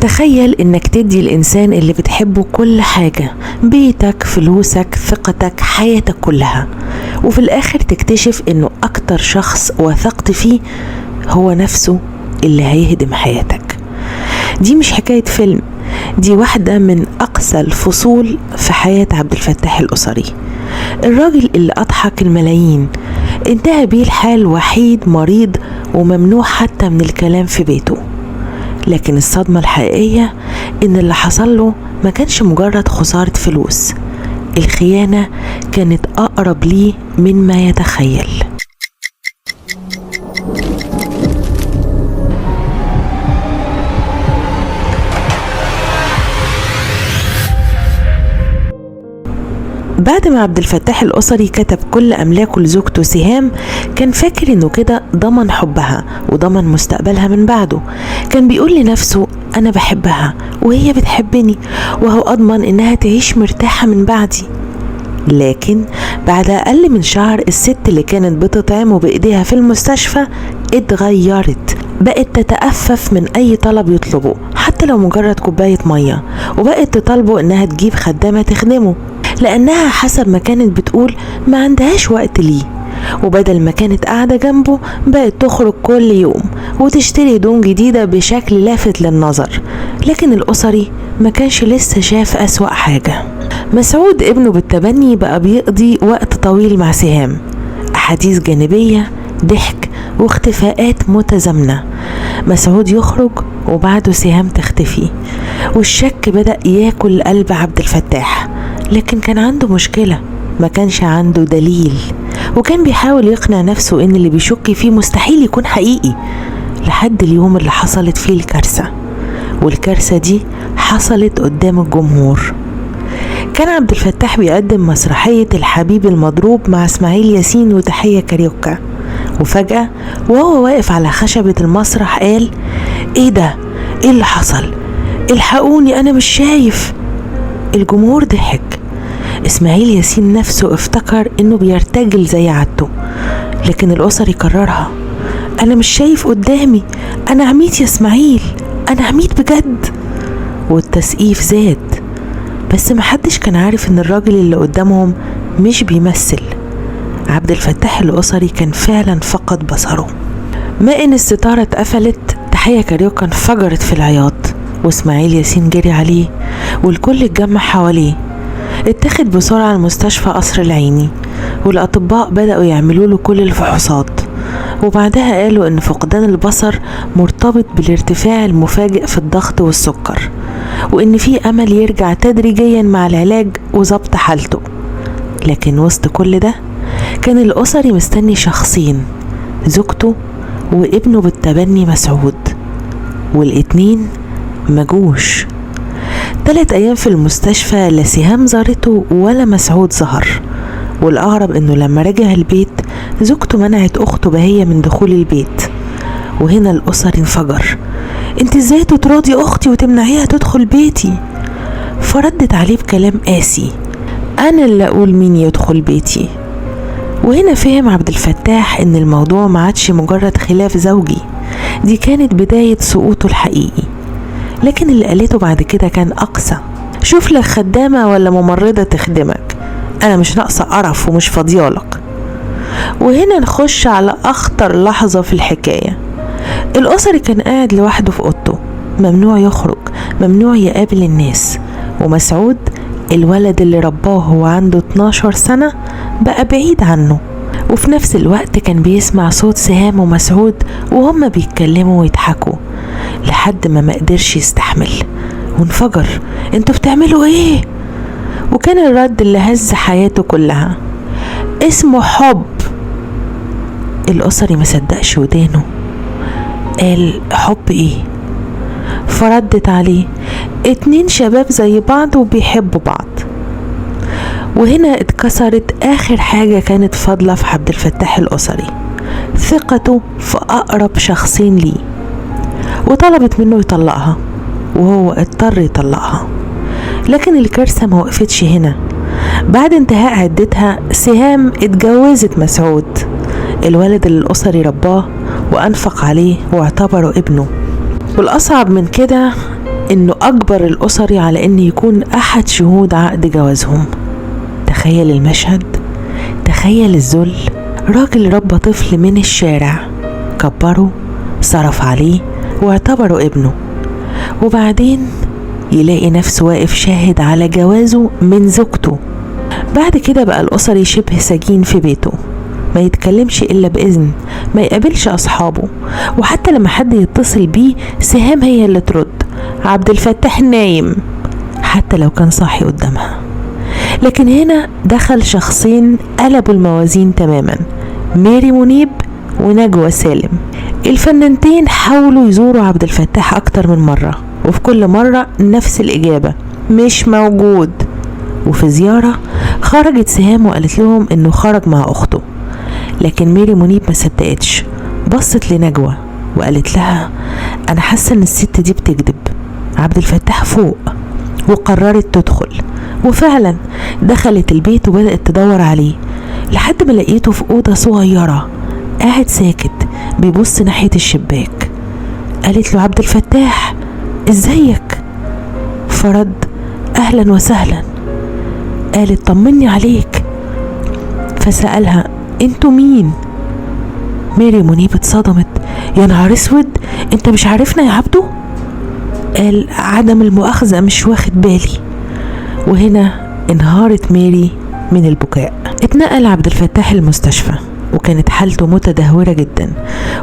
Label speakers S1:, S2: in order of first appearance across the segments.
S1: تخيل انك تدي الانسان اللي بتحبه كل حاجة، بيتك، فلوسك، ثقتك، حياتك كلها، وفي الاخر تكتشف انه اكتر شخص وثقت فيه هو نفسه اللي هيهدم حياتك. دي مش حكاية فيلم، دي واحدة من أقسى الفصول في حياة عبد الفتاح الأسري، الراجل اللي أضحك الملايين، انتهى بيه الحال وحيد مريض وممنوع حتى من الكلام في بيته. لكن الصدمة الحقيقية إن اللي حصل له ما كانش مجرد خسارة فلوس، الخيانة كانت أقرب ليه مما يتخيل. بعد ما عبد الفتاح الأسري كتب كل أملاكه لزوجته سهام، كان فاكر إنه كده ضمن حبها وضمن مستقبلها من بعده. كان بيقول لنفسه أنا بحبها وهي بتحبني، وهو أضمن إنها تعيش مرتاحة من بعدي. لكن بعد أقل من شهر الست اللي كانت بتطعمه بإيديها في المستشفى اتغيرت، بقت تتأفف من أي طلب يطلبه حتى لو مجرد كوباية مية، وبقت تطالبه إنها تجيب خدامة تخدمه، لأنها حسب ما كانت بتقول ما عندهاش وقت ليه. وبدل ما كانت قاعدة جنبه بقت تخرج كل يوم وتشتري هدوم جديدة بشكل لافت للنظر. لكن الأسري ما كانش لسه شاف أسوأ حاجة. مسعود ابنه بالتبني بقى بيقضي وقت طويل مع سهام، أحاديث جانبية، ضحك واختفاءات متزامنة. مسعود يخرج وبعده سهام تختفي، والشك بدأ ياكل قلب عبد الفتاح. لكن كان عنده مشكلة، ما كانش عنده دليل، وكان بيحاول يقنع نفسه ان اللي بيشك فيه مستحيل يكون حقيقي، لحد اليوم اللي حصلت فيه الكارثة. والكارثة دي حصلت قدام الجمهور. كان عبد الفتاح بيقدم مسرحية الحبيب المضروب مع اسماعيل ياسين وتحية كاريوكا، وفجأة وهو واقف على خشبة المسرح قال ايه ده؟ ايه اللي حصل؟ الحقوني انا مش شايف. الجمهور ضحك. اسماعيل ياسين نفسه افتكر انه بيرتجل زي عادته، لكن الأسري كررها انا مش شايف قدامي، انا عميت يا اسماعيل، انا عميت بجد. والتسقيف زاد، بس محدش كان عارف ان الراجل اللي قدامهم مش بيمثل. عبد الفتاح الأسري كان فعلا فقد بصره. ما ان الستارة اتقفلت، تحية كاريوكا انفجرت في العياط، واسماعيل ياسين جري عليه والكل اتجمع حواليه. اتخذ بسرعة المستشفى قصر العيني، والأطباء بدأوا يعملوا له كل الفحوصات، وبعدها قالوا ان فقدان البصر مرتبط بالارتفاع المفاجئ في الضغط والسكر، وان في امل يرجع تدريجيا مع العلاج وضبط حالته. لكن وسط كل ده كان الأسري مستني شخصين، زوجته وابنه بالتبني مسعود، والاتنين مجوش. 3 أيام في المستشفى لا سهام زارته ولا مسعود ظهر، والأغرب انه لما رجع البيت زوجته منعت اخته بهية من دخول البيت. وهنا الأسري انفجر، انت ازاي تتراضي اختي وتمنعيها تدخل بيتي؟ فردت عليه بكلام قاسي، انا اللي اقول مين يدخل بيتي. وهنا فهم عبد الفتاح ان الموضوع ما عادش مجرد خلاف زوجي، دي كانت بداية سقوطه الحقيقي. لكن اللي قالته بعد كده كان أقسى، شوف لك خدامة ولا ممرضة تخدمك، أنا مش ناقصة قرف ومش فاضيالك. وهنا نخش على أخطر لحظة في الحكاية. الأسري كان قاعد لوحده في أوضته، ممنوع يخرج، ممنوع يقابل الناس، ومسعود الولد اللي رباه هو عنده 12 سنة بقى بعيد عنه. وفي نفس الوقت كان بيسمع صوت سهام ومسعود وهم بيتكلموا ويضحكوا، لحد ما قدرش يستحمل وانفجر، انتوا بتعملوا ايه؟ وكان الرد اللي هز حياته كلها، اسمه حب. الأسري ما صدقش ودانه، قال حب ايه؟ فردت عليه 2 شباب زي بعض وبيحبوا بعض. وهنا اتكسرت آخر حاجة كانت فاضلة في عبد الفتاح الأسري، ثقته في أقرب شخصين ليه، وطلبت منه يطلقها، وهو اضطر يطلقها. لكن الكارثة ما وقفتش هنا. بعد انتهاء عدتها سهام اتجوزت مسعود، الولد اللي الأسري رباه وأنفق عليه واعتبره ابنه. والأصعب من كده إنه أجبر الأسري على إنه يكون أحد شهود عقد جوازهم. تخيل المشهد، تخيل الذل. راجل ربى طفل من الشارع، كبره، صرف عليه واعتبره ابنه، وبعدين يلاقي نفسه واقف شاهد على جوازه من زوجته. بعد كده بقى الأسري شبه سجين في بيته، ما يتكلمش إلا بإذن، ما يقابلش أصحابه، وحتى لما حد يتصل بيه سهام هي اللي ترد: عبد الفتاح نايم، حتى لو كان صاحي قدامها. لكن هنا دخل شخصين قلبوا الموازين تماما، ميري منيب ونجوى سالم. الفنانتين حاولوا يزوروا عبد الفتاح أكتر من مرة، وفي كل مرة نفس الإجابة: مش موجود. وفي زيارة خرجت سهام وقالت لهم إنه خرج مع أخته، لكن ميري منيب ما صدقتش، بصت لنجوى وقالت لها: أنا حاسة إن الست دي بتكذب، عبد الفتاح فوق. وقررت تدخل، وفعلا دخلت البيت وبدأت تدور عليه لحد ما لقيته في أوضة صغيرة قاعد ساكت بيبص ناحية الشباك. قالت له: عبد الفتاح ازيك؟ فرد: أهلا وسهلا. قالت: طمني عليك. فسألها: انتوا مين؟ ميري منيب اتصدمت: يا نهار اسود، انت مش عارفنا يا عبدو؟ قال: عدم المؤاخذة، مش واخد بالي. وهنا انهارت ميري من البكاء. اتنقل عبد الفتاح المستشفى، وكانت حالته متدهورة جدا،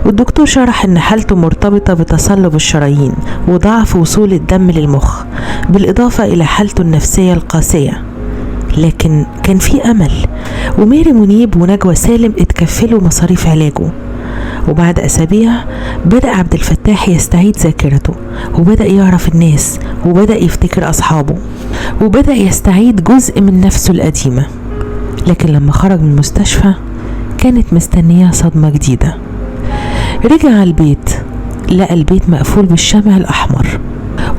S1: والدكتور شرح ان حالته مرتبطة بتصلب الشرايين وضعف وصول الدم للمخ، بالإضافة إلى حالته النفسية القاسية. لكن كان في أمل، وميري منيب ونجوى سالم اتكفلوا مصاريف علاجه. وبعد أسابيع بدأ عبد الفتاح يستعيد ذاكرته، وبدأ يعرف الناس، وبدأ يفتكر أصحابه، وبدأ يستعيد جزء من نفسه القديمة. لكن لما خرج من المستشفى كانت مستنياه صدمة جديدة. رجع البيت لقى البيت مقفول بالشمع الأحمر،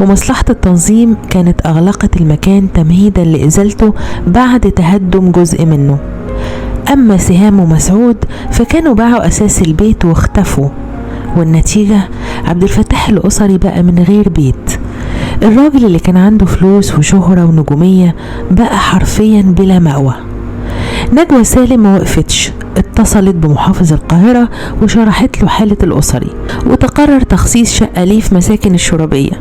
S1: ومصلحة التنظيم كانت أغلقت المكان تمهيدا لإزالته بعد تهدم جزء منه. أما سهام ومسعود فكانوا باعوا أساس البيت واختفوا، والنتيجة عبد الفتاح الأسري بقى من غير بيت. الراجل اللي كان عنده فلوس وشهرة ونجومية بقى حرفيا بلا مأوى. نجوى سالم ما وقفتش، اتصلت بمحافظ القاهرة وشرحت له حالة الأسري، وتقرر تخصيص شقة ليه في مساكن الشرابية.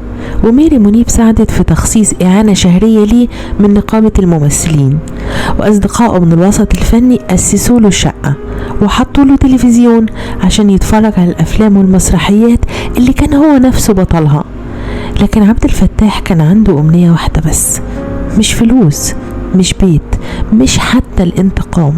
S1: وميري منيب ساعدت في تخصيص إعانة شهرية ليه من نقابة الممثلين، وأصدقائه من الوسط الفني أسسوا له شقة وحطوا له تلفزيون عشان يتفرج على الأفلام والمسرحيات اللي كان هو نفسه بطلها. لكن عبد الفتاح كان عنده أمنية واحدة بس، مش فلوس، مش بيت، مش حتى الانتقام.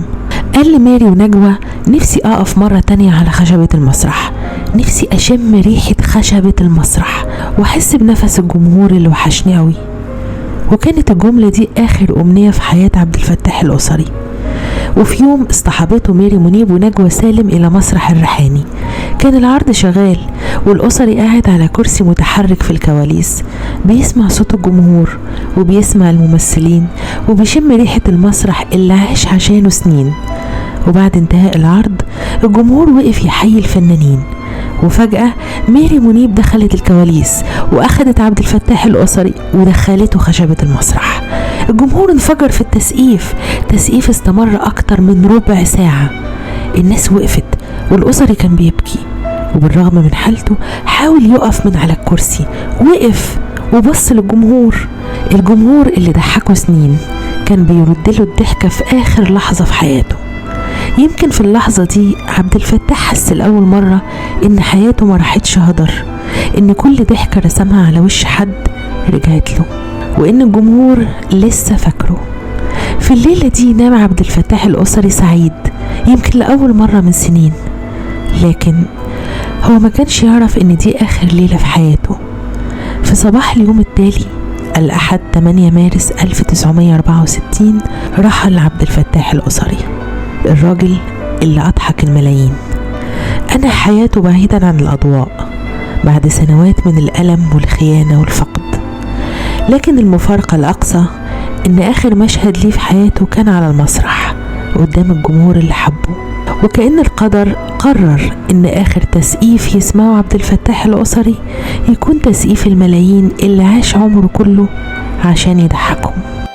S1: قال لميري ونجوى: نفسي أقف مرة تانية على خشبة المسرح، نفسي أشم ريحة خشبة المسرح وأحس بنفس الجمهور اللي وحشني أوي. وكانت الجملة دي آخر أمنية في حياة عبد الفتاح الأسري. وفي يوم اصطحبته ميري منيب ونجوى سالم إلى مسرح الريحاني. كان العرض شغال، والأسري قاعد على كرسي متحرك في الكواليس، بيسمع صوت الجمهور وبيسمع الممثلين وبيشم ريحة المسرح اللي عاش عشانه سنين. وبعد انتهاء العرض الجمهور وقف يحيي الفنانين، وفجأة ميري منيب دخلت الكواليس وأخدت عبد الفتاح الأسري ودخلته خشبة المسرح. الجمهور انفجر في التسقيف، تسقيف استمر أكتر من ربع ساعة. الناس وقفت والأسري كان بيبكي، وبالرغم من حالته حاول يقف من على الكرسي، وقف وبص للجمهور. الجمهور اللي ضحكه سنين كان بيرد له الضحكة في آخر لحظة في حياته. يمكن في اللحظة دي عبد الفتاح حس لأول مرة إن حياته ما راحتش هدر، إن كل ضحكة رسمها على وش حد رجعت له، وإن الجمهور لسه فاكره. في الليلة دي نام عبد الفتاح الأسري سعيد، يمكن لأول مرة من سنين. لكن هو ما كانش يعرف إن دي آخر ليلة في حياته. في صباح اليوم التالي الأحد 8 مارس 1964 رحل عبد الفتاح الأسري، الراجل اللي أضحك الملايين. أنهى حياته بعيدا عن الأضواء بعد سنوات من الألم والخيانة والفقد. لكن المفارقة الأقصى إن آخر مشهد ليه في حياته كان على المسرح قدام الجمهور اللي حبه، وكأن القدر قرر إن آخر تسقيف يسمعه عبد الفتاح الأسري يكون تسقيف الملايين اللي عاش عمره كله عشان يضحكهم.